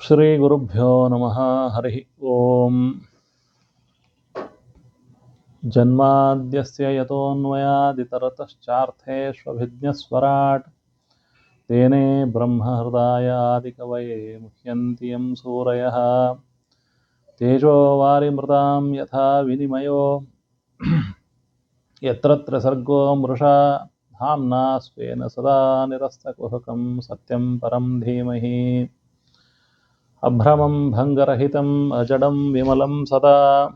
Shri Gurubhyo Namaha Harihi Om Janmadyasya Yatonvayaditarataschaर्थेष्वभिज्ञस्वराट् Tene Brahma Hridaya Adikavaye Muhyantiyam Surayah Tejo Varimrutam Yatha Vinimayo Yatratra Sargo Mrusha Dhamna Svena Sada Nirastakvahakam Satyam Param Dhimahi Abhramam Bhangarahitam Ajadam Vimalam Sada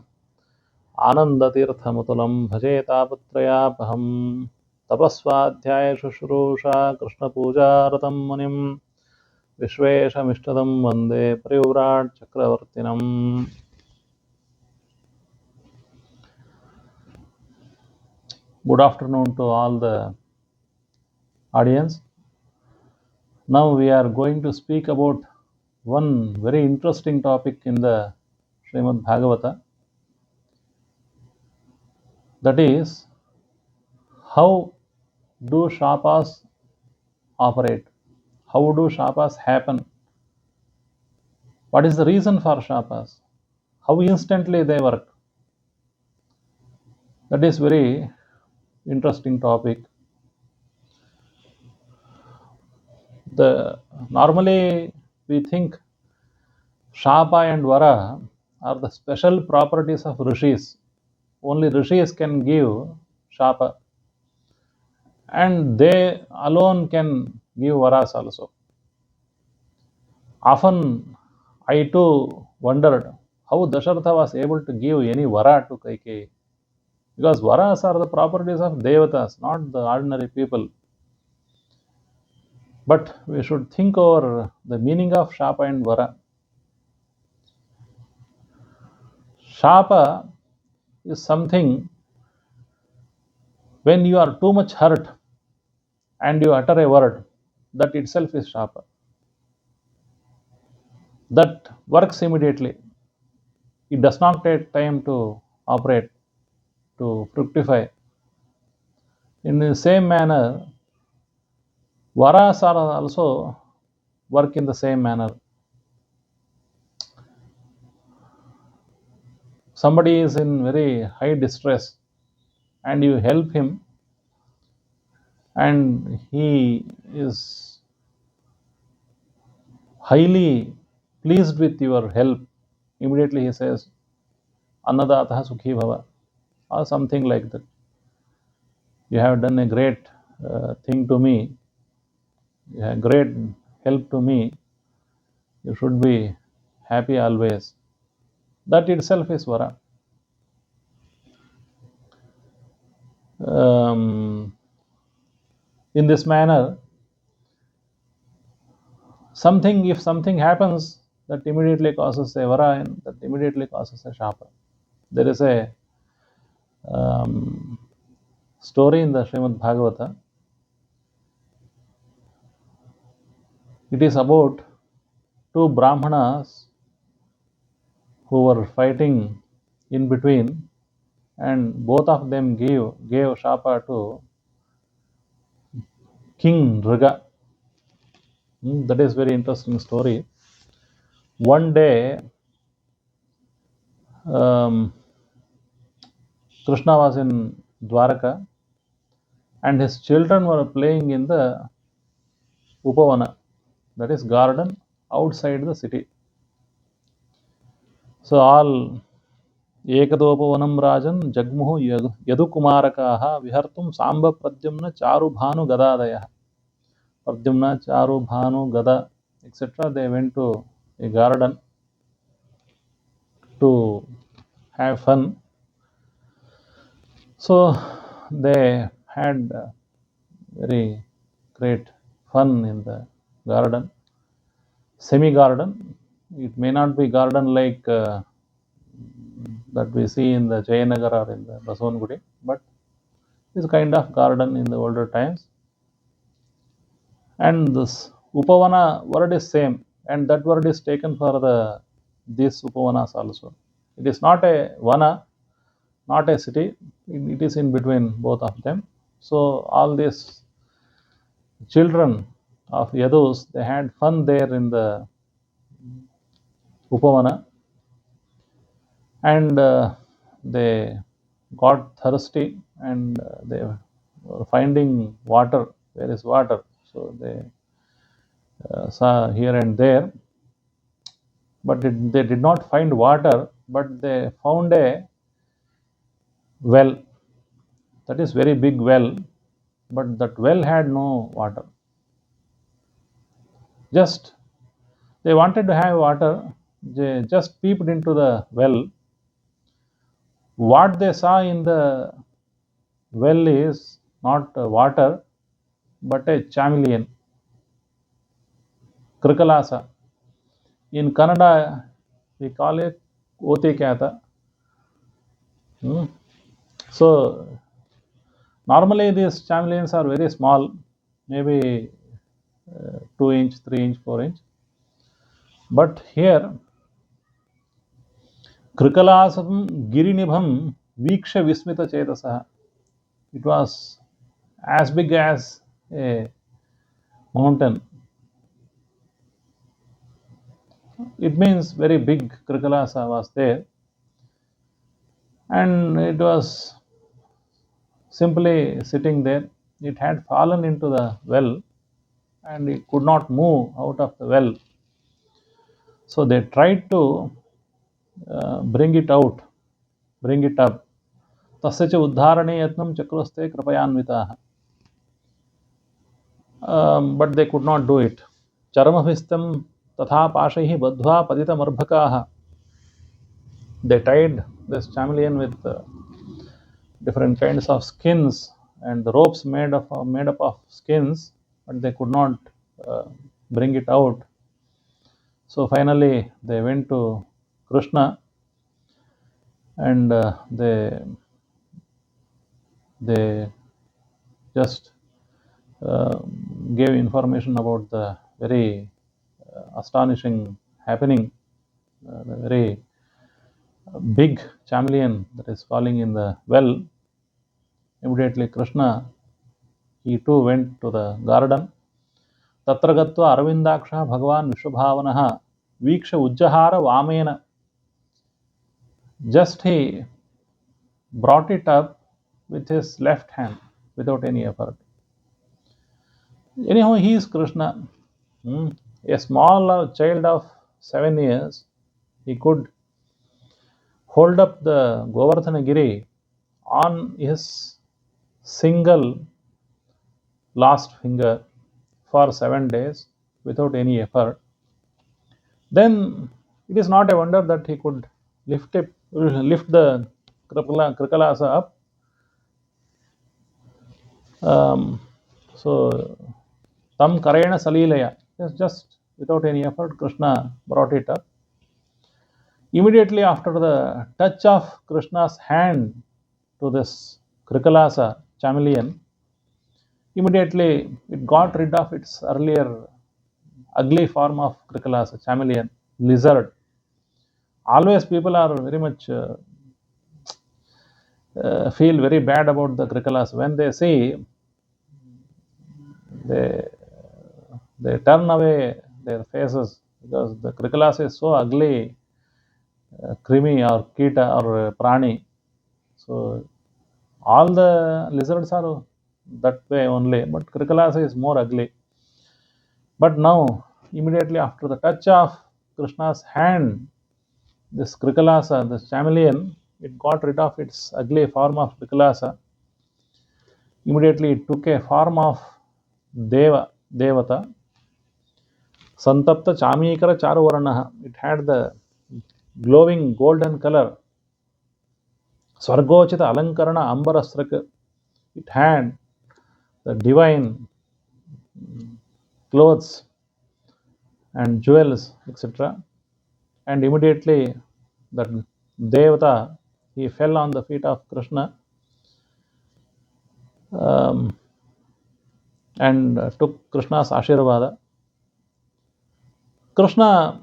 आनंदतीर्थमुतुलं भजे तापत्रयापहं तपस्वाध्याय शुश्रूषा कृष्णपूजारतं मुनिं विश्वेशमिष्टदं वन्दे परिव्राट् चक्रवर्तिनम्. Good afternoon to all the audience. Now we are going to speak about one very interesting topic in the Srimad Bhagavata, that is, how do shapas operate? How do shapas happen? What is the reason for shapas? How instantly they work? That is very interesting topic. Normally we think shapa and vara are the special properties of rishis. Only rishis can give shapa, and they alone can give varas also. Often I too wondered how Dasharatha was able to give any vara to Kaikeyi, because varas are the properties of devatas, not the ordinary people. But we should think over the meaning of shapa and vara. Shapa is something when you are too much hurt and you utter a word, that itself is shapa. That works immediately. It does not take time to operate, to fructify. In the same manner, varas are also work in the same manner. Somebody is in very high distress and you help him, and he is highly pleased with your help. Immediately he says, Annadataha Sukhi Bhava, or something like that. You have done a great thing to me, you have great help to me, you should be happy always. That itself is vara. In this manner, if something happens, that immediately causes a vara and that immediately causes a shapa. There is a story in the Srimad Bhagavata. It is about two Brahmanas who were fighting in between, and both of them gave shapa to King Nriga. That is very interesting story. One day, Krishna was in Dwaraka, and his children were playing in the Upavana, that is garden outside the city. So all Ekadopovanam Rajan Jagmuhu Yadukumarakaha Vihartum Samba Pradyumna Charu Bhanu Gadadaya. Pradyumna, Charu, Bhanu, Gada, etc. They went to a garden to have fun. So they had very great fun in the garden, semi-garden. It may not be garden like that we see in the Jayanagar or in the Basavangudi, but it's kind of garden in the older times. And this Upavana word is same, and that word is taken for these Upavanas also. It is not a vana, not a city, it is in between both of them. So all these children of Yadus, they had fun there in the Upavana, and they got thirsty, and they were finding water. Where is water? So they saw here and there, but they did not find water, but they found a well. That is very big well, but that well had no water. Just they wanted to have water. They just peeped into the well. What they saw in the well is not water, but a chameleon, Krikalasa. In Kannada, we call it Oti Kyata. Hmm. So, normally these chameleons are very small, maybe 2 inch, 3 inch, 4 inch. But here, Krikalasam Girinibham Viksha Vismita Chetasaha. It was as big as a mountain. It means very big Krikalasa was there, and it was simply sitting there. It had fallen into the well, and it could not move out of the well. So they tried to bring it out, bring it up. तस्य च उद्धारणे यत्नं चक्रस्ते कृपयान्विताः. But they could not do it. चरमभिस्तं तथा पाशैः बद्ध्वा पतितमर्भकाः. They tied this chameleon with different kinds of skins, and the ropes made up of skins, but they could not uh, bring it out. So finally, they went to Krishna, and they just uh, gave information about the very astonishing happening, the very big chameleon that is falling in the well. Immediately, Krishna, he too went to the garden. तत्र गत्वा अरविन्दाक्षः भगवान् विश्वभावनः वीक्ष उज्जहार women. Just he brought it up with his left hand without any effort. Anyhow, he is Krishna. A small child of 7 years, he could hold up the Govardhanagiri on his single last finger for 7 days without any effort. Then it is not a wonder that he could lift the Krikalasa up. So, Tam Karena Salilaya, just without any effort, Krishna brought it up. Immediately after the touch of Krishna's hand to this Krikalasa chameleon, immediately it got rid of its earlier ugly form of Krikalasa chameleon, lizard. Always people are very much feel very bad about the Krikalasa. When they see, they they turn away their faces because the Krikalasa is so ugly, Krimi or Kita or Prani. So all the lizards are that way only, but Krikalasa is more ugly. But now, immediately after the touch of Krishna's hand, this Krikalasa, this chameleon, it got rid of its ugly form of Krikalasa. Immediately it took a form of Devata, Santapta Chamikara Charuvaranaha. It had the glowing golden color. Swargochita Alankarana Ambarasraka. It had the divine clothes and jewels, etc. And immediately that Devata, he fell on the feet of Krishna, um, and took Krishna's Ashirvada. Krishna,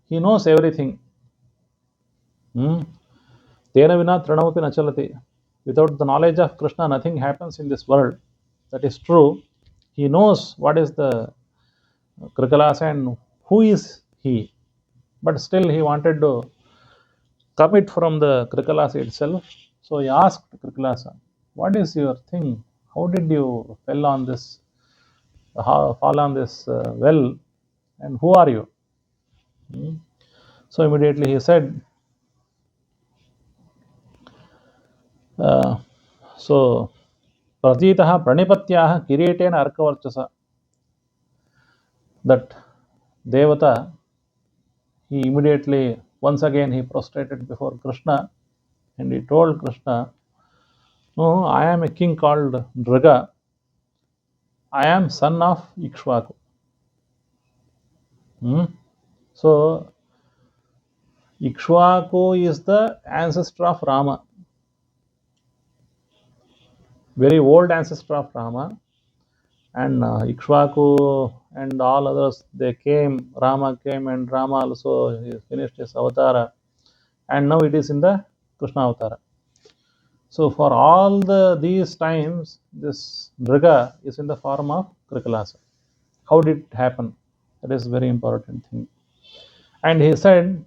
he knows everything. Tena vina tranamapi nachalati. Without the knowledge of Krishna, nothing happens in this world. That is true. He knows what is the Krikalasa and who is he. but still he wanted to commit from the Krikalasa itself. So he asked Krikalasa, "What is your thing? How did you fall on this well, and who are you?" Hmm. So immediately he said, uh, "So Pratitah Pranipatyah Kiritena Arkavarchasa." That Devata, he immediately, once again, he prostrated before Krishna and he told Krishna, "No, I am a king called Nriga. I am son of Ikshvaku." Hmm? So Ikshvaku is the ancestor of Rama, very old ancestor of Rama, and Ikshvaku and all others, they came. Rama came, and Rama also he finished his avatara, and now it is in the Krishna avatara. So for all these times, this Nriga is in the form of Krikalasa. How did it happen? That is very important thing. And he said,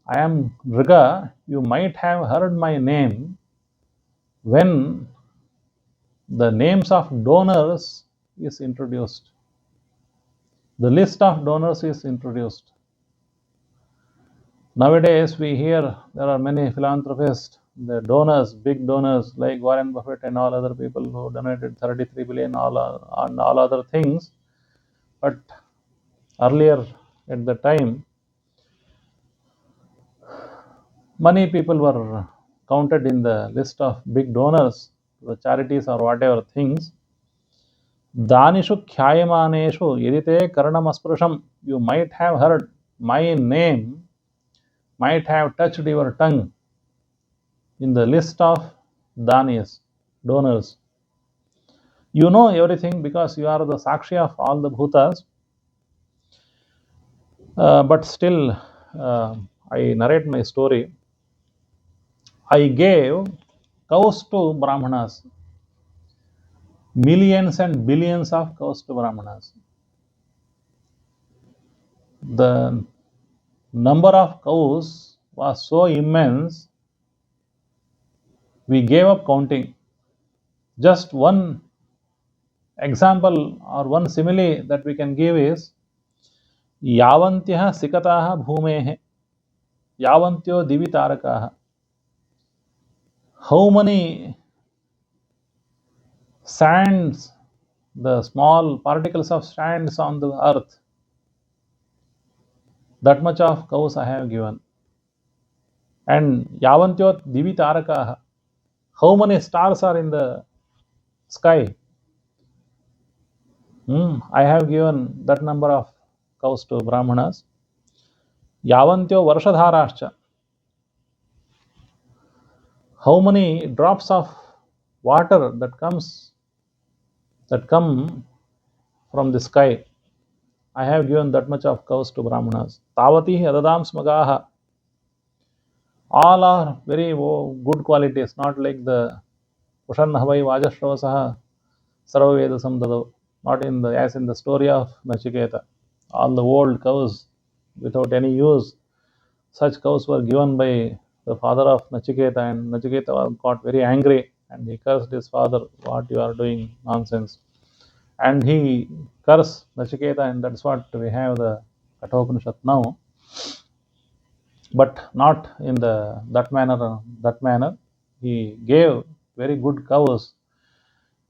"I am Nriga. You might have heard my name when the names of donors is introduced. The list of donors is introduced. Nowadays, we hear there are many philanthropists, the donors, big donors like Warren Buffett and all other people who donated 33 billion on all other things. But earlier at the time, many people were counted in the list of big donors, the charities or whatever things. Danishu khyayamaneshu yedite karanamasprasham. You might have heard my name, might have touched your tongue in the list of danis, donors. You know everything because you are the sakshi of all the bhutas, but still, I narrate my story. I gave cows to Brahmanas, millions and billions of cows to Brahmanas. The number of cows was so immense, we gave up counting. Just one example or one simile that we can give is Yavantyah Sikataha Bhumehe Yavantyo Divi Tarakaha. How many sands, the small particles of sands on the earth, that much of cows I have given. And Yavantyo Divi Tarakaha, how many stars are in the sky? I have given that number of cows to Brahmanas. Yavantyo Varshadharascha, how many drops of water that come from the sky? I have given that much of cows to Brahmanas. Tavati adadam smagaha, all are very good qualities, not like the Pushannahavai Vajashravasah Sarvaveda Samdado, not in the as in the story of Nachiketa. All the old cows without any use, such cows were given by the father of Nachiketa, and Nachiketa got very angry and he cursed his father, "What you are doing, nonsense." And he cursed Nachiketa, and that's what we have the Kathopanishad now, but not in that manner. He gave very good cows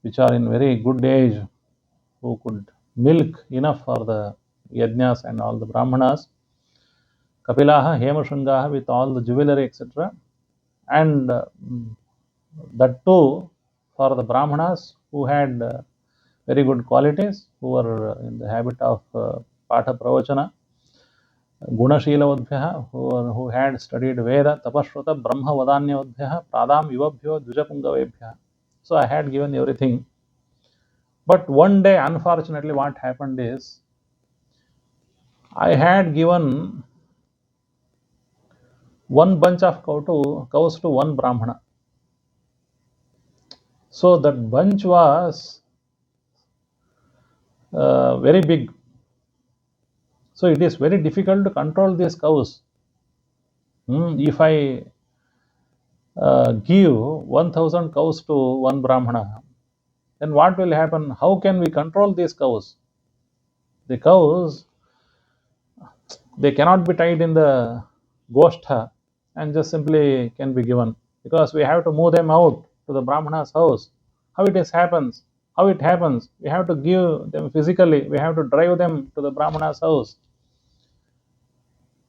which are in very good age, who could milk enough for the yajnas and all the brahmanas, kapilaha hemashungaha, with all the jewelry etc. And that too for the brahmanas who had very good qualities, who were in the habit of patha pravachana, गुणशीलवद्भ्यः, who had studied Veda, tapashruta brahma vadanyavadbhyah, pradam yuvabhyo dvijapungavebhyah. So I had given everything. But one day, unfortunately, what happened is I had given one bunch of cows to one brahmana. So that bunch was very big. So it is very difficult to control these cows. If I give 1000 cows to one Brahmana, then what will happen? How can we control these cows? The cows, they cannot be tied in the goshtha and just simply can be given, because we have to move them out to the Brahmana's house. How it happens? We have to give them physically. We have to drive them to the Brahmana's house.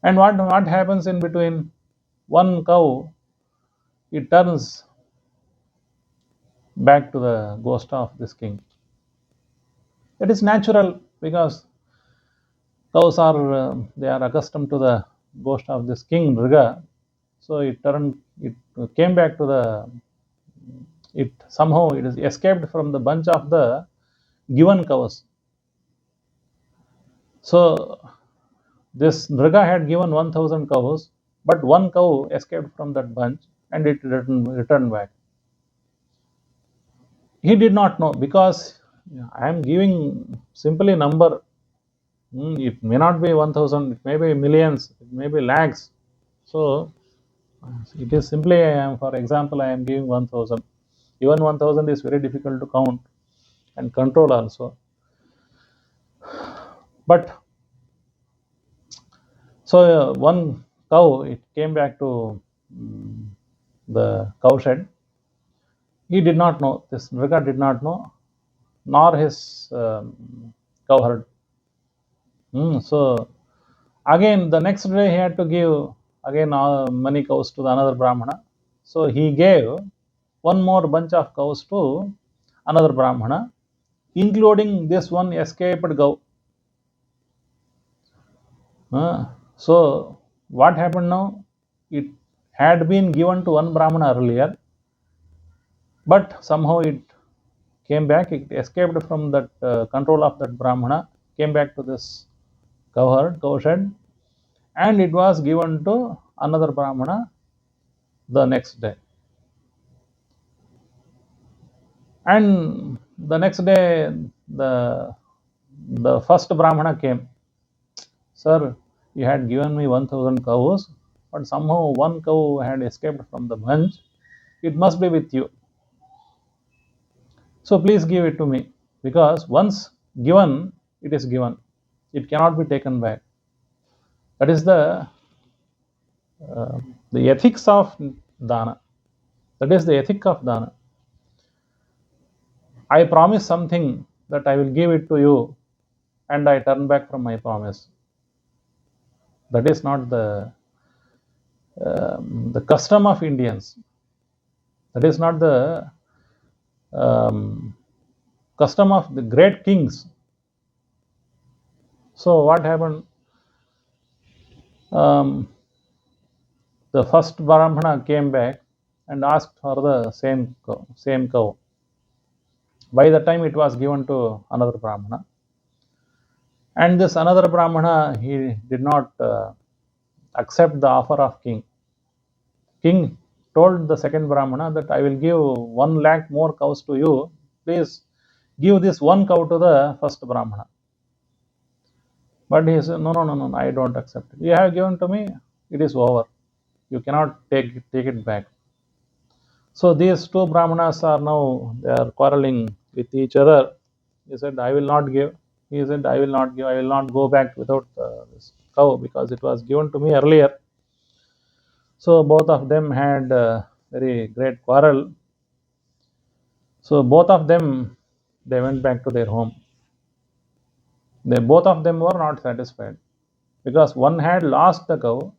And what happens in between? One cow, it turns back to the ghost of this king. It is natural, because cows are they are accustomed to the ghost of this king Nriga. So it came back to the, it somehow it is escaped from the bunch of the given cows. So this Nriga had given 1000 cows, but one cow escaped from that bunch and it returned back. He did not know, because I am giving simply number. It may not be 1000, it may be millions, it may be lakhs. So it is simply, for example, I am giving 1000. Even 1000 is very difficult to count and control also. But so one cow, it came back to the cow shed. He did not know, this Nriga did not know, nor his cow herd. So again, the next day he had to give again many cows to the another Brahmana. So he gave one more bunch of cows to another Brahmana, including this one escaped cow. So what happened now? It had been given to one Brahmana earlier, but somehow it came back, it escaped from that control of that Brahmana, came back to this cow shed, and it was given to another Brahmana the next day. And the next day, the first Brahmana came. Sir, you had given me 1000 cows, but somehow one cow had escaped from the bunch. It must be with you. So please give it to me, because once given, it is given. It cannot be taken back. That is the ethics of dana. That is the ethic of dana. I promise something that I will give it to you, and I turn back from my promise. That is not the custom of Indians. That is not the custom of the great kings. So what happened? The first Brahmana came back and asked for the same cow. By the time it was given to another Brahmana, and this another Brahmana, he did not accept the offer of king. King told the second Brahmana that I will give 1 lakh more cows to you. Please give this one cow to the first Brahmana. But he said, no, I don't accept it. You have given to me, it is over. You cannot take it back. So these two Brahmanas are now, they are quarreling with each other. He said, I will not give. He said, I will not give. I will not go back without this cow, because it was given to me earlier. So both of them had a very great quarrel. So both of them, they went back to their home. Both of them were not satisfied, because one had lost the cow.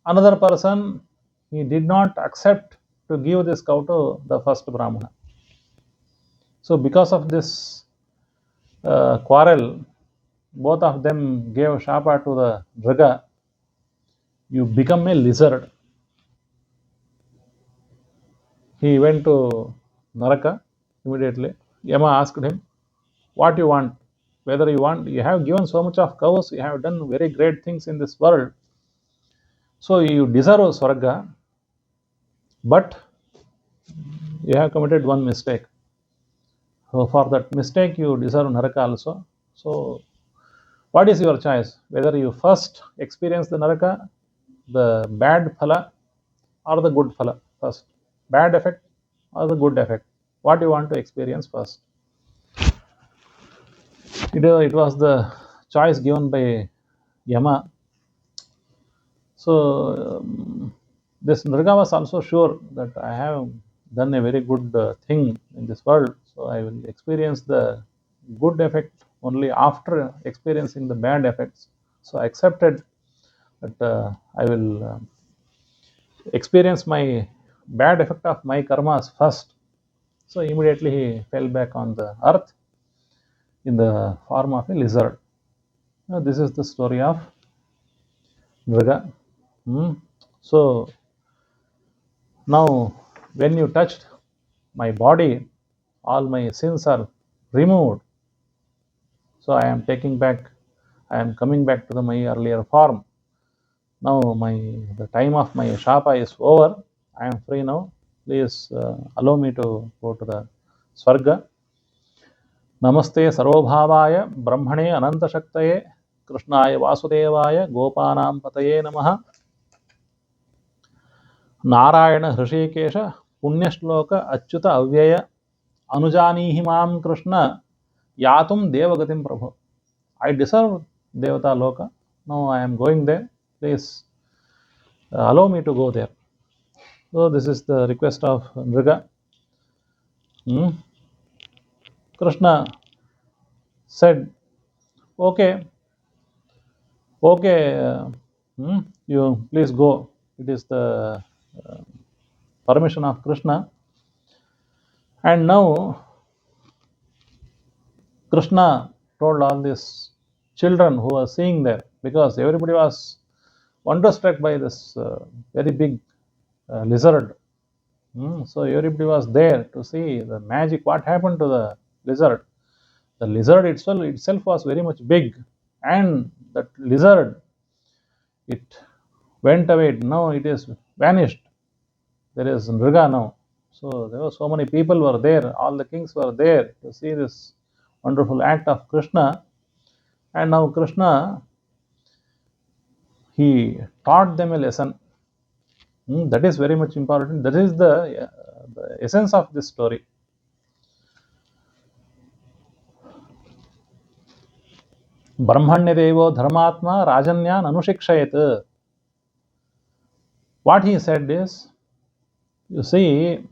Another person, he did not accept to give this cow to the first Brahmana. So because of this quarrel, both of them gave shapa to the Nriga. You become a lizard. He went to Naraka immediately. Yama asked him, what you want? Whether you have given so much of cows, you have done very great things in this world. So you deserve Swarga, but you have committed one mistake. So for that mistake, you deserve Naraka also. So What is your choice? Whether you first experience the Naraka, the bad phala, or the good phala first? Bad effect or the good effect? What you want to experience first? It was the choice given by Yama. So this Nriga was also sure that I have done a very good thing in this world, so I will experience the good effect only after experiencing the bad effects. So I accepted that I will experience my bad effect of my karmas first. So immediately he fell back on the earth in the form of a lizard. Now, this is the story of Nriga. So now, when you touched my body, all my sins are removed. So I am taking back, I am coming back to my earlier form. Now the time of my shapa is over. I am free now. Please allow me to go to the Swarga. Namaste Sarvabhavaya Brahmane Ananta Shaktaye Krishnaya Vasudevaya Gopanam Pataye Namaha Narayana Hrishikesha Punyashloka Achyuta Avyaya Anujanihi Mam Krishna Yatum Devagatim Prabhu. I deserve Devata Loka. Now I am going there. Please allow me to go there. So this is the request of Nriga. Krishna said, okay, okay, you please go. It is the permission of Krishna. And now Krishna told all these children who were seeing there, because everybody was wonderstruck by this very big lizard. So everybody was there to see the magic, what happened to the lizard. The lizard itself was very much big, and that lizard, it went away. Now it is vanished. There is Nriga now. So there were so many people were there. All the kings were there to see this wonderful act of Krishna. And now Krishna, he taught them a lesson. That is very much important. That is the essence of this story. Brahmanya Devo Dharmatma Rajanyan Anushikshayat. What he said is, you see,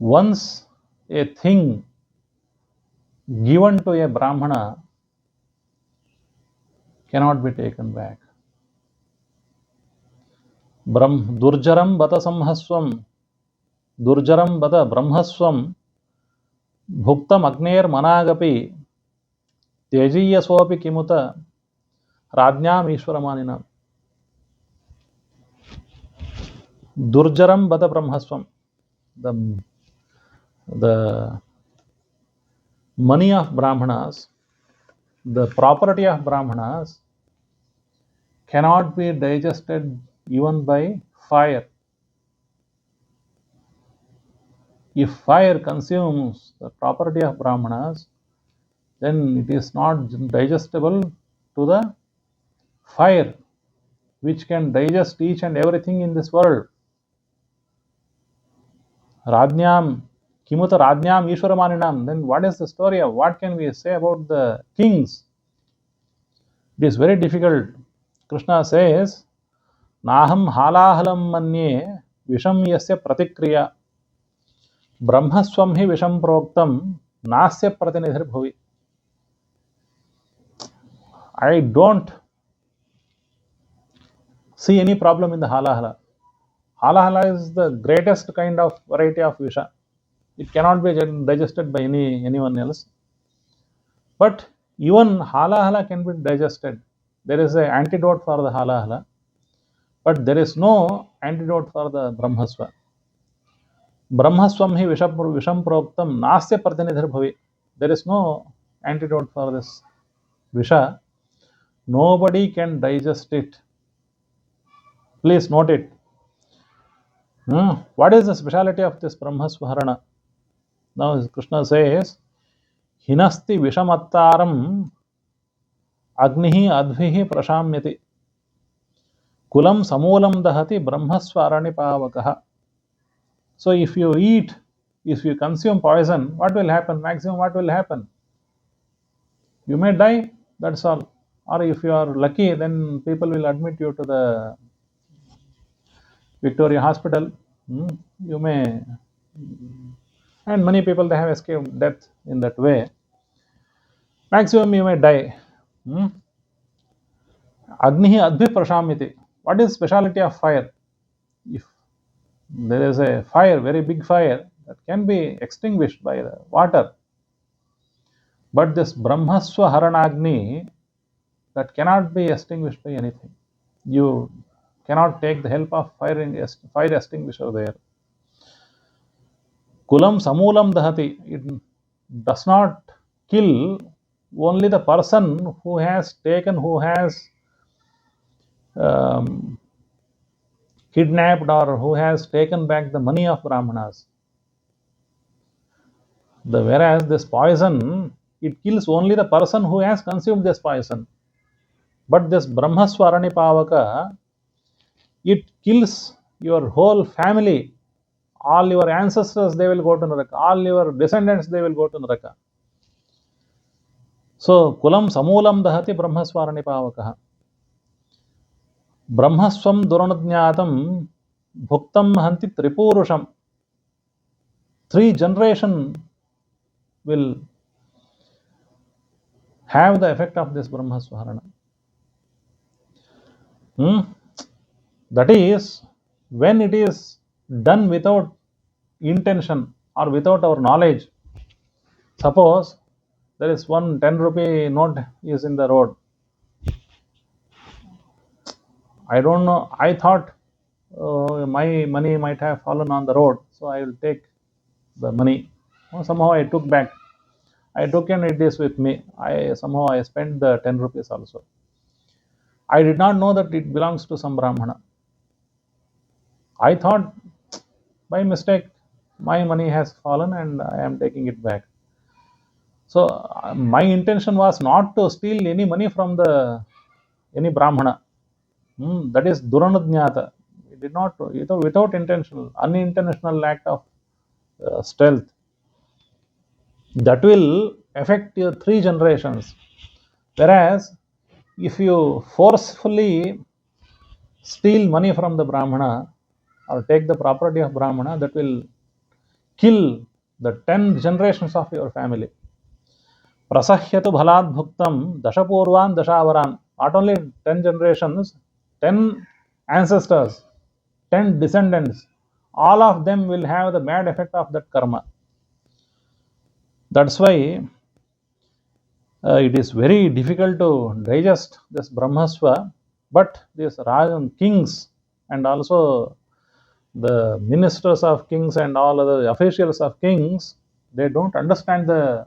once a thing given to a Brahmana cannot be taken back. Durjaram bata samhaswam, Durjaram bata brahmaswam, Bhuktam agner managapi, Tejiyasopi kimuta, Rajnyam Ishwaramanina. Durjaram bata brahmaswam. The money of Brahmanas, the property of Brahmanas cannot be digested even by fire. If fire consumes the property of Brahmanas, then it is not digestible to the fire, which can digest each and everything in this world. Rajnyam, Kimuta Rajnyam Ishwaramaninam. Then what is the story of what can we say about the kings? It is very difficult. Krishna says, Naham halahalam manye visham yasya pratikriya brahmaswam hi visham proktam nasya pratinidhir bhuvi. I don't see any problem in the halahala. Halahala is the greatest kind of variety of visha. It cannot be digested by anyone else. But even halahala can be digested. There is an antidote for the halahala, but there is no antidote for the brahmaswa. Brahmaswam hi visham proktam nasya pratinidhir bhavi. There is no antidote for this visha. Nobody can digest it. Please note it. What is the speciality of this brahmasvarana? Now Krishna says, Hinasti vishamattaram Agnihi advihi prashamyati. Kulam samulam dahati brahmaswaranipavakaha. So if you eat, if you consume poison, what will happen? Maximum what will happen? You may die, that's all. Or if you are lucky, then people will admit you to the Victoria Hospital. You may, and many people they have escaped death in that way. Maximum you may die. Agnihi adbhi prashamiti. What is speciality of fire? If there is a fire, very big fire, that can be extinguished by the water. But this Brahmaswa Haranagni, that cannot be extinguished by anything. You cannot take the help of fire extinguisher there. Kulam samulam dahati. It does not kill only the person who has taken, who has um, kidnapped or who has taken back the money of Brahmanas. Whereas this poison, it kills only the person who has consumed this poison. But this Brahmaswarani Pavaka, it kills your whole family. All your ancestors, they will go to Nrika. All your descendants, they will go to Nrika. So, kulam samulam dahati Brahmaswarani Pavakaha. Brahmaswam duranadnyatam bhuktam hanti tripurusham. 3 generations will have the effect of this Brahmaswarana. That is, when it is done without intention or without our knowledge. Suppose there is one 10 rupee note is in the road. I don't know, I thought my money might have fallen on the road, so I will take the money. Somehow I took back. I took and it is with me. Somehow I spent the 10 rupees also. I did not know that it belongs to some Brahmana. I thought by mistake my money has fallen and I am taking it back. So my intention was not to steal any money from any Brahmana. That is Duranadnyata. It did not, without intentional, unintentional act of stealth. That will affect your 3 generations. Whereas if you forcefully steal money from the Brahmana or take the property of Brahmana, that will kill the 10 generations of your family. Prasahyatu bhalad bhuktam dashapurvan dashavaran. Not only 10 generations, 10 ancestors, 10 descendants, all of them will have the bad effect of that karma. That's why it is very difficult to digest this Brahmaswa, but these Rajan kings and also the ministers of kings and all other officials of kings, they don't understand the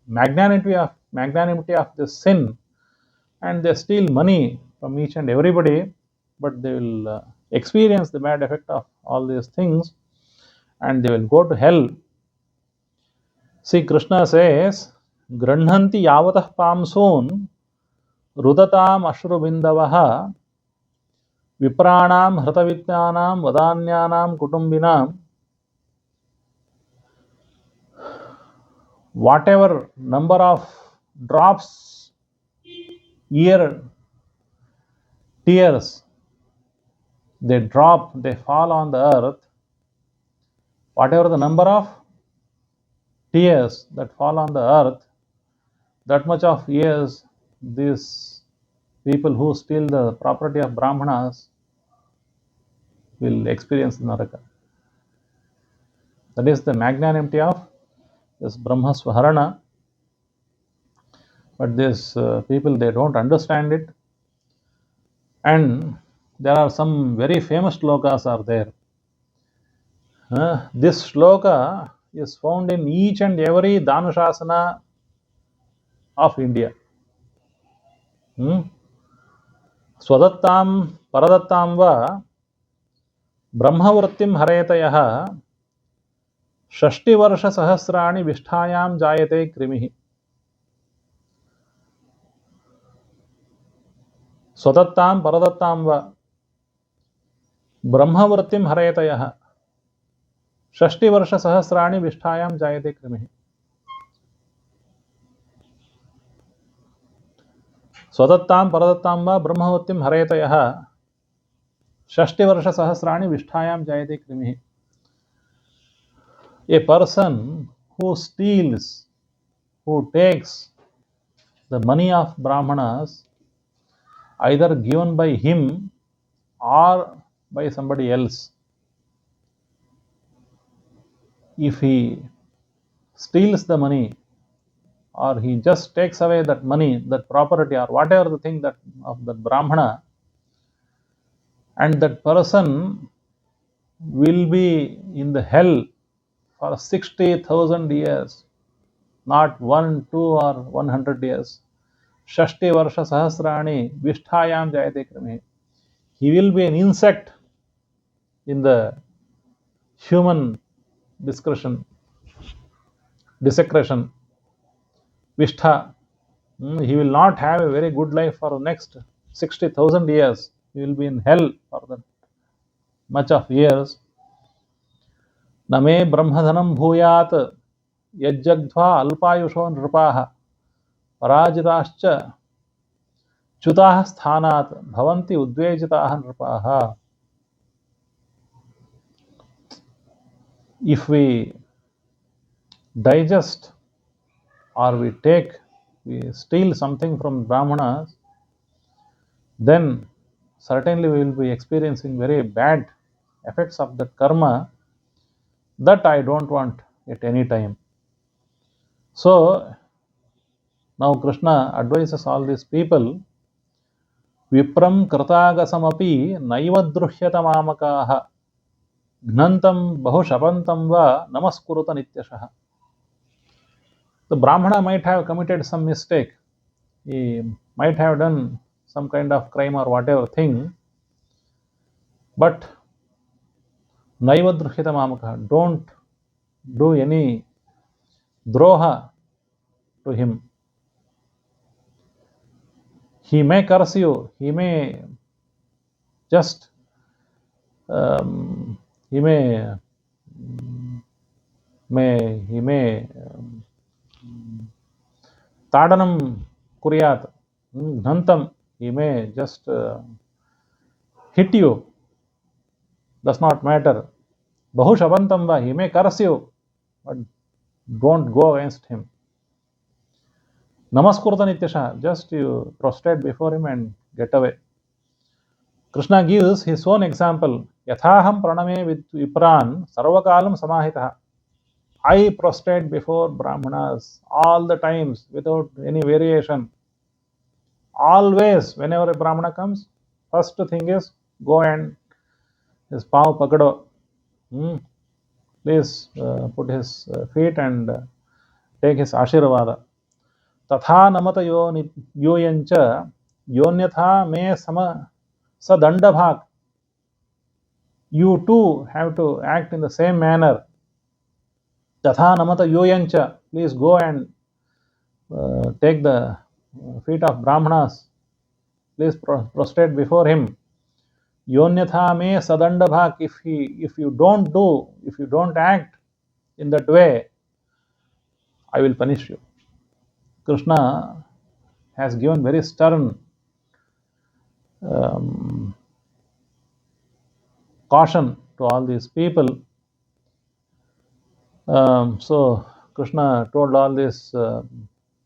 magnanimity of this sin, and they steal money from each and everybody, but they will experience the bad effect of all these things and they will go to hell. See, Krishna says, Grandhanti yavatah pamsoon rudatam ashrubindavaha vipranam hratavityanam vadanyanam kutumbinam. Whatever number of drops, year, tears, they fall on the earth, whatever the number of tears that fall on the earth, that much of years these people who steal the property of Brahmanas will experience Naraka. That is the magnanimity of this Brahmaswaharana. But these people, they don't understand it. And there are some very famous shlokas are there. This shloka is found in each and every Dhanushasana of India. Swadattam paradattam va brahmavrittim haretayah षष्टि वर्ष सहस्राणि विष्ठायाम जायते कृमिः. स्वदत्तां परदत्तां वा ब्रह्मवृत्तिं हरेतयः षष्टिवर्षसहस्राणि विष्ठायां जायते कृमिः। स्वदत्तां परदत्तां वा ब्रह्मवृत्तिं हरेतयः षष्टिवर्षसहस्राणि विष्ठायां जायते कृमिः। A person who steals, who takes the money of Brahmanas, either given by him or by somebody else, if he steals the money or he just takes away that money, that property, or whatever the thing that of the Brahmana, and that person will be in the hell for 60,000 years, not 1, 2, or 100 years. Shashti Varsha Sahasrani Visthayam Jayate Krami. He will be an insect in the human discretion, desecration. Vishtha. He will not have a very good life for the next 60,000 years. He will be in hell for that much of years. Name Brahmadhanam Bhuyat Yajjagdva Alpayusho Nripaha Parajitascha Chutah Sthanat Bhavanti Udvejitah Nripaha. If we digest or we steal something from Brahmanas, then certainly we will be experiencing very bad effects of that karma that I don't want at any time. So now Krishna advises all these people, Vipram Kratagasamaphi Naiva Druhyata Mamakaha Gnantam Bahushapantam Va Namaskuruta Nityashaha. The Brahmana might have committed some mistake. He might have done some kind of crime or whatever thing, but Naiva Druhyata Mamakaha, don't do any droha to him. He may curse you, he may just he may tadanam kuryat dhantam, he may just hit you, does not matter. Bahushavantam va, he may curse you, but don't go against him. Namaskurta nityasha, just you prostrate before him and get away. Krishna gives his own example. Yathaham praname with vipran sarvakalam samahitah. I prostrate before Brahmanas all the times without any variation. Always, whenever a Brahmana comes, first thing is go and his pav pakado. Please put his feet and take his ashirvada. Tatha namata yoyancha yonyatha me sama sadandabhak. You too have to act in the same manner. Tatha namata yoyancha. Please go and take the feet of Brahmanas. Please prostrate before him. Yonyatha me sadandabhak. If you don't act in that way, I will punish you. Krishna has given very stern caution to all these people. So Krishna told all this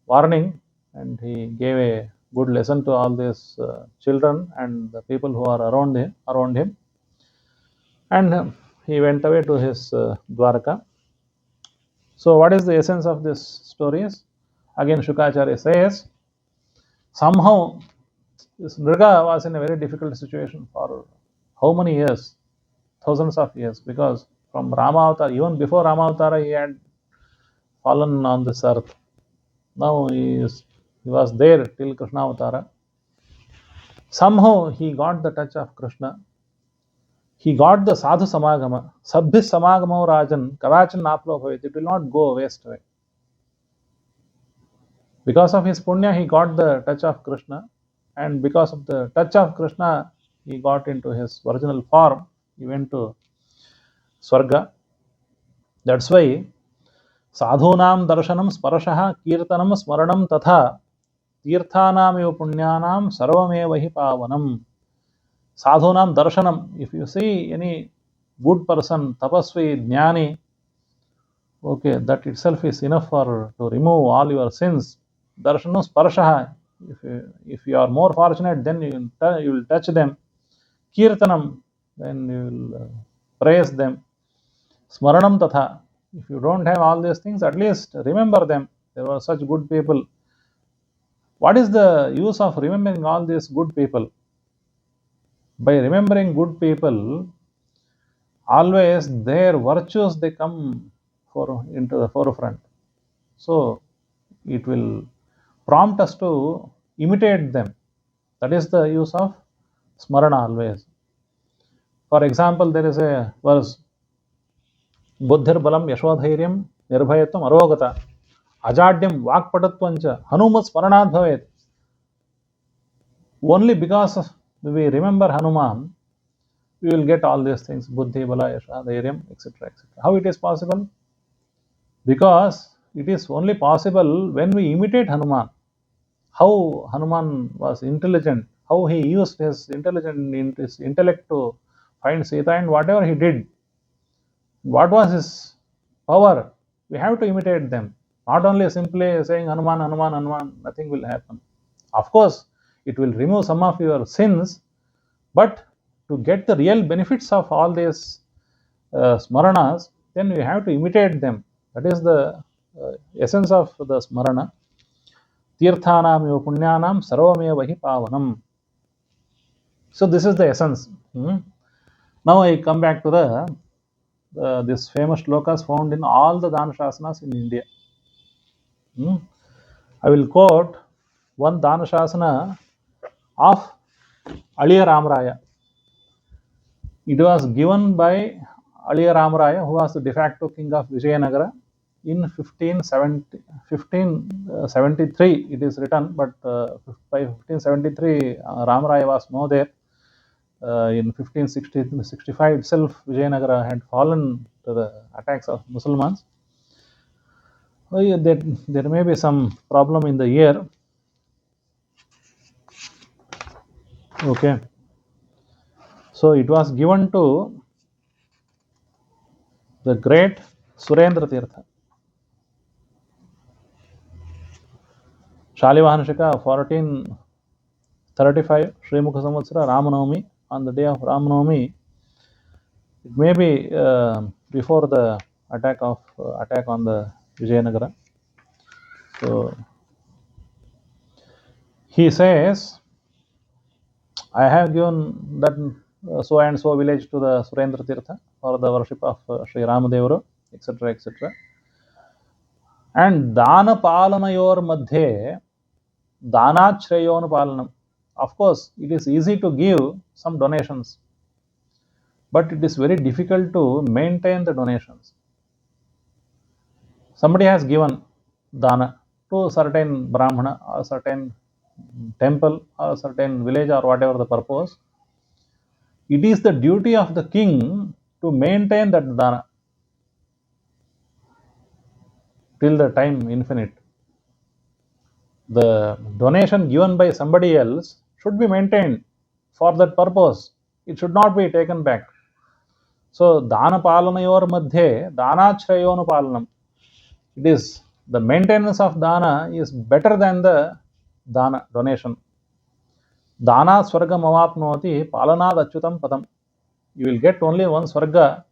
warning, and he gave a good lesson to all these children and the people who are around him. And he went away to his Dwaraka. So what is the essence of this story is? Again Shukacharya says, somehow this Nriga was in a very difficult situation for how many years? Thousands of years, because from Rama Avatar, even before Rama Avatar, he had fallen on this earth. Now he was there till Krishna Avatara. Somehow he got the touch of Krishna. He got the sadhu samagama. Sadbhi samagamo rajan kavachan naplo bhavet. It will not go waste away. Because of his punya, he got the touch of Krishna. and because of the touch of Krishna, he got into his original form. He went to Swarga. That's why Sadhunam darshanam sparashaha kirtanam smaranam tatha tirthanam punyanam sarvameva hi pavanam. Sadhunam darshanam. If you see any good person, tapasvi, jnani, okay, that itself is enough for to remove all your sins. Darshanam sparashaha. If you are more fortunate, then you will touch them. Kirtanam, then you will praise them. Smaranam tatha. If you don't have all these things, at least remember them. There were such good people. What is the use of remembering all these good people? By remembering good people, always their virtues they come into the forefront. So it will prompt us to imitate them. That is the use of smarana always. For example, there is a verse, बुद्धिर बलम यशोधैर्यम निर्भयत्वम अरोगता अजाड्यम वाक्पटुत्वंच हनुमत् स्मरणात् भवेत्. Only because we remember Hanuman, we will get all these things, buddhi, bala, yasha, dhairyam, etc., etc. How it is possible? Because it is only possible when we imitate Hanuman. How Hanuman was intelligent, how he used his intellect to find Sita, and whatever he did, what was his power? We have to imitate them. Not only simply saying Hanuman, Hanuman, Hanuman, nothing will happen. Of course, it will remove some of your sins, but to get the real benefits of all these smaranas, then we have to imitate them. That is the essence of the smarana. Tirthanam eva punyanam sarvameva hi pavanam. So this is the essence. Now I come back to this famous shlokas found in all the Dana Shasanas in India. I will quote one Dana Shasana of Aliya Ramaraya. It was given by Aliya Ramaraya, who was the de facto king of Vijayanagara, in 1573. It is written, but by 1573, Ramaraya was no there. In 1565 itself, Vijayanagara had fallen to the attacks of Muslims. There may be some problem in the year. Okay. So it was given to the great Surendra Tirtha. Shalivahanashika 1435 Srimukha Samvatsara Ramanavami. On the day of Ramanavami, it may be before the attack on the Vijayanagara. So he says, I have given that so and so village to the Surendra Tirtha for the worship of Sri Ramadevara, etc., etc. And Dana Palanayor Madhye Danachrayon Palanam. Of course, it is easy to give some donations, but it is very difficult to maintain the donations. Somebody has given dana to a certain Brahmana or a certain temple or a certain village or whatever the purpose. It is the duty of the king to maintain that dana till the time infinite. The donation given by somebody else should be maintained for that purpose. It should not be taken back. So, dana palanayor madhye danachrayon palanam. It is the maintenance of dana is better than the dana donation. Dana swargam avapnoti palanad achyutam padam. You will get only one swarga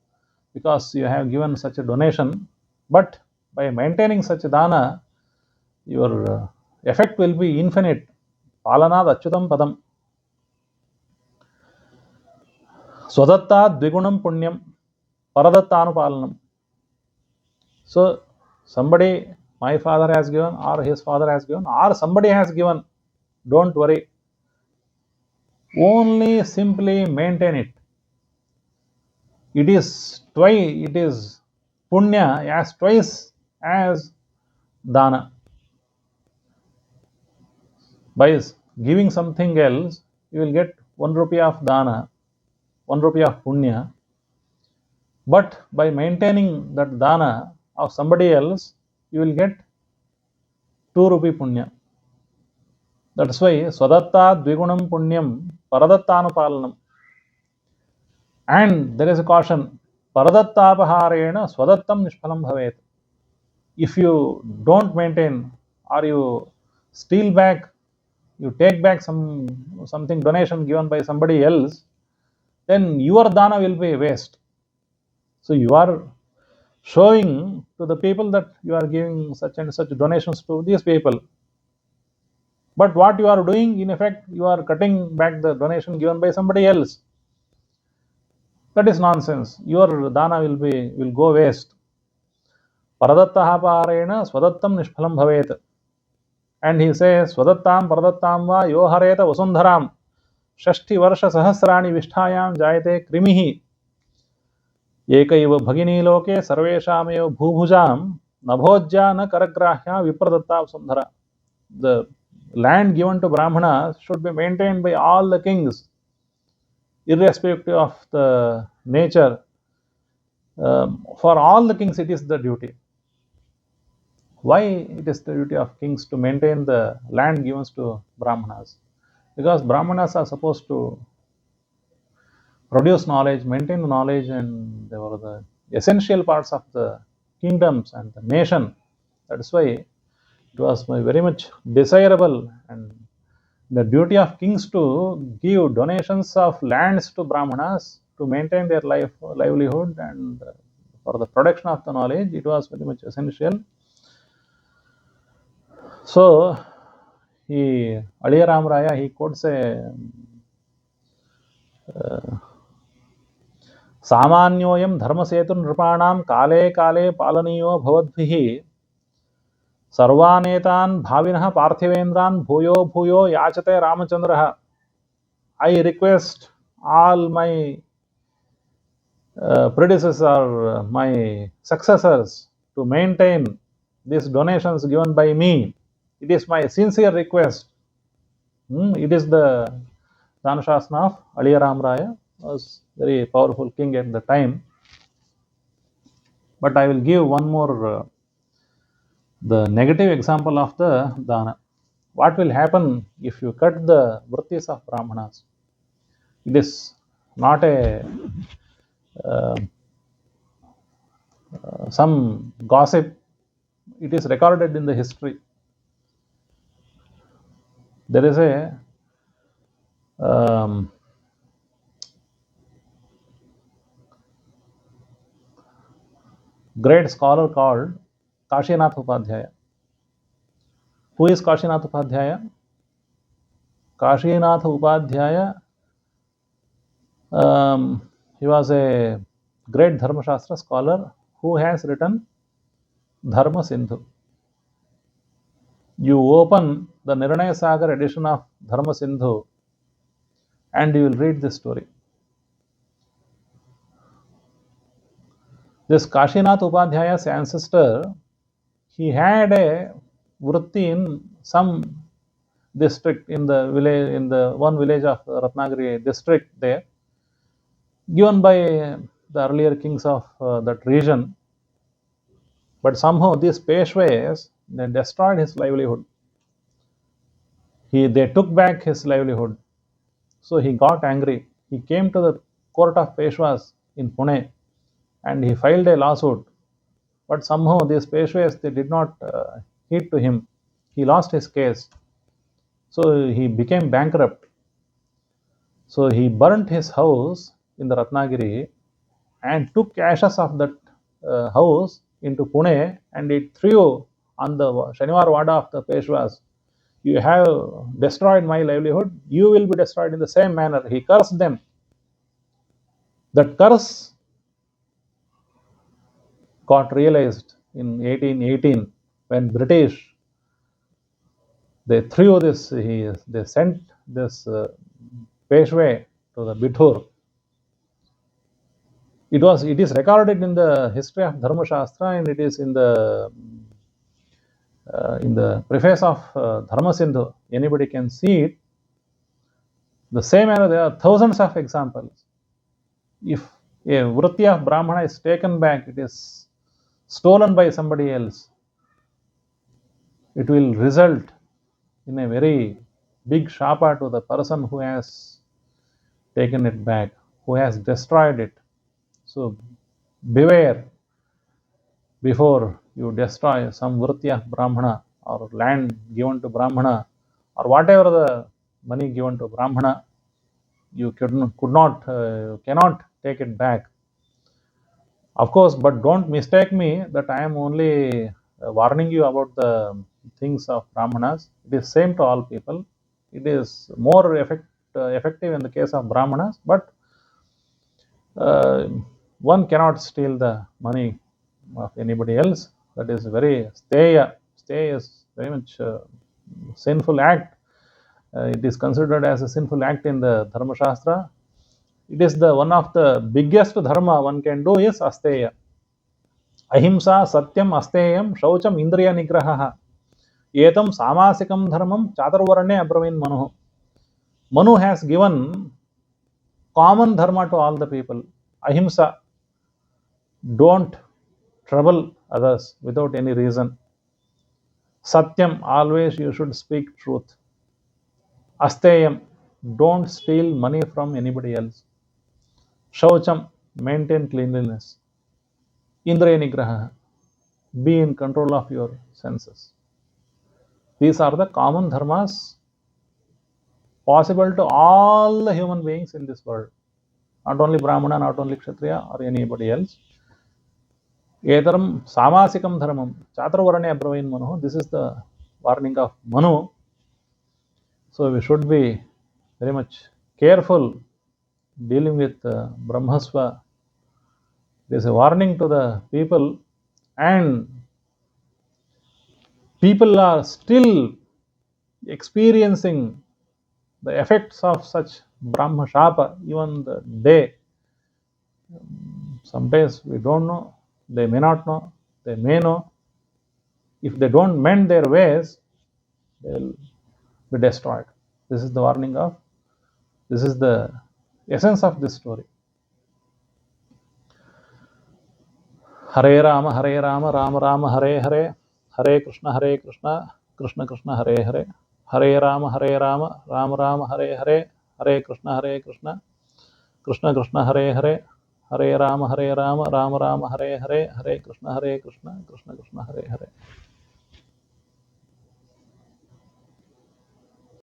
because you have given such a donation, but by maintaining such a dana, your effect will be infinite. Palanad achyutam padam. Swadatta dvigunam punyam paradattanupalanam. So somebody, my father has given, or his father has given, or somebody has given, don't worry. Only simply maintain it. It is punya as twice as dana. By giving something else, you will get 1 rupee of dana, 1 rupee of punya. But by maintaining that dana of somebody else, you will get 2 rupee punya. That's why Swadatta Dvigunam Punyam Paradattanupalanam. And there is a caution, Paradattapaharena Swadattam Nishpalam Bhavet. If you don't maintain or you steal back, you take back something donation given by somebody else, then your dana will be waste. So you are showing to the people that you are giving such and such donations to these people. But what you are doing, in effect, you are cutting back the donation given by somebody else. That is nonsense. Your dana will go waste. Paradattaha parena swadattam nishphalam bhavet. And he says, Swadattam paradattam va yohareta vasundharam shashti varsha sahasrani visthayam jayate krimihi ekaiva bhagini loke sarveshamev bhubhujam nabhojya na karagrahya vipradatta vasundhara. The land given to Brahmanas should be maintained by all the kings, irrespective of the nature. For all the kings, it is the duty. Why it is the duty of kings to maintain the land given to Brahmanas? Because Brahmanas are supposed to produce knowledge, maintain the knowledge, and they were the essential parts of the kingdoms and the nation. That's why it was very much desirable and the duty of kings to give donations of lands to Brahmanas to maintain their livelihood and for the production of the knowledge. It was very much essential. So, Aliya Ramraya, he quotes a Samanyoyam dharmasetun nripanam kale kale palaniyo bhavadbhihi sarvanetan bhavinah parthivendran bhuyo bhuyo yachate Ramachandraha. I request all my predecessors, my successors to maintain these donations given by me. It is my sincere request. It is the Dhanashasana of Aliya Ramraya. Was very powerful king at the time. But I will give one more the negative example of the dana. What will happen if you cut the vrittis of Brahmanas? It is not a some gossip. It is recorded in the history. There is a great scholar called Kashinath Upadhyaya. Who is Kashinath Upadhyaya? Kashinath Upadhyaya, he was a great Dharma Shastra scholar who has written Dharma Sindhu. You open the Nirnaya Sagar edition of Dharma Sindhu and you will read this story. This Kashinath Upadhyaya's ancestor, he had a vritti in some district in the village, in the one village of Ratnagiri district there, given by the earlier kings of that region. But somehow these Peshwas, they destroyed his livelihood. They took back his livelihood. So he got angry. He came to the court of Peshwas in Pune and he filed a lawsuit. But somehow these Peshwas, they did not heed to him. He lost his case. So he became bankrupt. So he burnt his house in the Ratnagiri and took ashes of that house into Pune and it threw on the Shaniwar Vada of the Peshwas. You have destroyed my livelihood, you will be destroyed in the same manner. He cursed them. That curse got realized in 1818 when British, they threw this, they sent this Peshwa to the Bithur. It is recorded in the history of Dharma Shastra and it is in the preface of Dharma Sindhu. Anybody can see it. The same manner, there are thousands of examples. If a vritti of Brahmana is taken back, it is stolen by somebody else, it will result in a very big shapa to the person who has taken it back, who has destroyed it. So beware before you destroy some vritti of Brahmana or land given to Brahmana or whatever the money given to Brahmana, you cannot take it back. Of course, but don't mistake me that I am only warning you about the things of Brahmanas. It is same to all people. It is more effective in the case of Brahmanas, but uh, one cannot steal the money of anybody else. That is very steya. Stay is very much sinful act. It is considered as a sinful act in the Dharma Shastra. It is the one of the biggest dharma one can do is asteya. अहिंसा सत्यम अस्तेयम शौचम इंद्रिय निग्रह एतम सामासिकम धर्मम चातुर्वर्ण्ये अब्रवीन Manu. Manu has given common dharma to all the people. Ahimsa, don't trouble others without any reason. Satyam, always you should speak truth. Asteyam, don't steal money from anybody else. Shaucham, maintain cleanliness. Indriya nigraha, be in control of your senses. These are the common dharmas possible to all the human beings in this world, not only Brahmana, not only Kshatriya or anybody else. Etaram samasikam dharmam chaturvarane abravin manu. This is the warning of Manu. So we should be very much careful dealing with Brahmasva. There is a warning to the people, and people are still experiencing the effects of such Brahma Shapa even the day. Sometimes we don't know, they may not know, they may know. If they don't mend their ways, they will be destroyed. This is the warning of, this is the essence of this story. Hare Rama, Rama Rama, Hare Hare, Hare Krishna, Krishna Krishna, Hare Hare, Hare Rama, Rama Rama, Hare Hare, Hare Krishna, Krishna Krishna, Hare Hare, Hare Rama, Rama Rama, Hare Hare, Hare Krishna, Krishna Krishna, Hare Hare.